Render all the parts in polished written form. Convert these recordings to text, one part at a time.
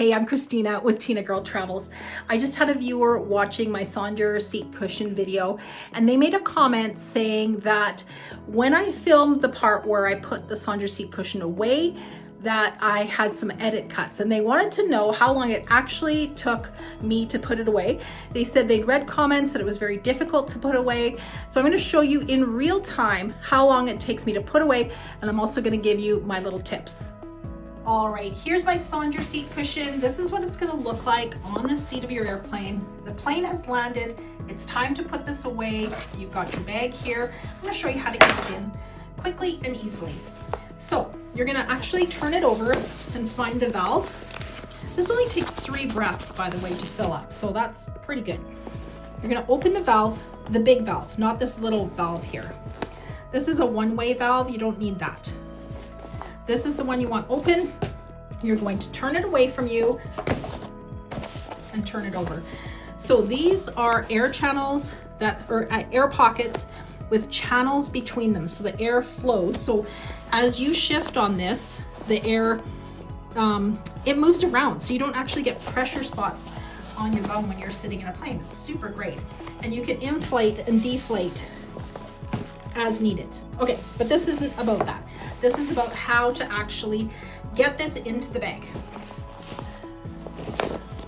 Hey, I'm Christina with Tinagirl Travels. I just had a viewer watching my Sondur seat cushion video, and they made a comment saying that when I filmed the part where I put the Sondur seat cushion away, that I had some edit cuts, and they wanted to know how long it actually took me to put it away. They said they'd read comments that it was very difficult to put away. So I'm going to show you in real time how long it takes me to put away, and I'm also going to give you my little tips. All right, here's my Sondur seat cushion. This is what it's going to look like on the seat of your airplane. The plane has landed. It's time to put this away. You've got your bag here. I'm going to show you how to get it in quickly and easily. So you're going to actually turn it over and find the valve. This only takes 3 breaths, by the way, to fill up, so that's pretty good. You're going to open the valve, the big valve, not this little valve here. This is a one-way valve. You don't need that. This is the one you want open. You're going to turn it away from you and turn it over. So these are air channels or air pockets with channels between them, so the air flows. So as you shift on this, the air, it moves around, so you don't actually get pressure spots on your bum when you're sitting in a plane. It's super great. And you can inflate and deflate as needed. Okay, but this isn't about that. This is about how to actually get this into the bag.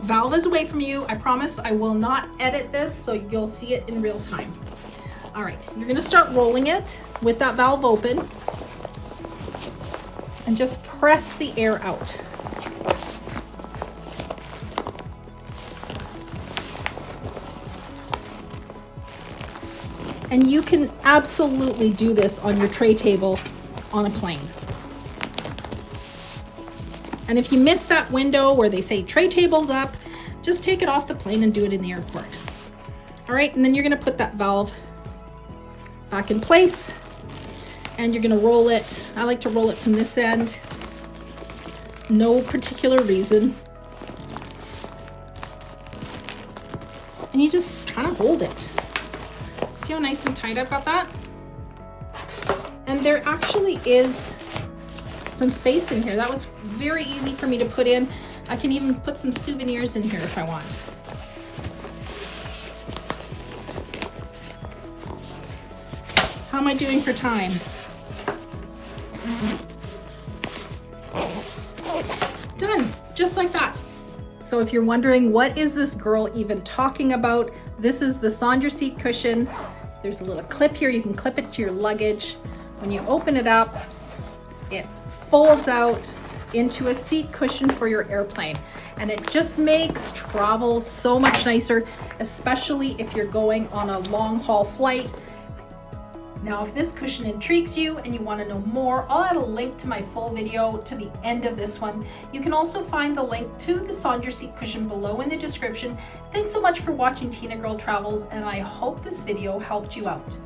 Valve is away from you. I promise I will not edit this, so you'll see it in real time. All right, you're gonna start rolling it with that valve open and just press the air out. And you can absolutely do this on your tray table on a plane. And if you miss that window where they say tray table's up, just take it off the plane and do it in the airport. All right, and then you're gonna put that valve back in place, and you're gonna roll it. I like to roll it from this end. No particular reason. And you just kind of hold it. See how nice and tight I've got that? And there actually is some space in here. That was very easy for me to put in. I can even put some souvenirs in here if I want. How am I doing for time? Done, just like that. So if you're wondering, what is this girl even talking about? This is the Sondur seat cushion. There's a little clip here. You can clip it to your luggage. When you open it up, it folds out into a seat cushion for your airplane. And it just makes travel so much nicer, especially if you're going on a long haul flight. Now, if this cushion intrigues you and you want to know more, I'll add a link to my full video to the end of this one. You can also find the link to the Sondur seat cushion below in the description. Thanks so much for watching Tinagirl Travels, and I hope this video helped you out.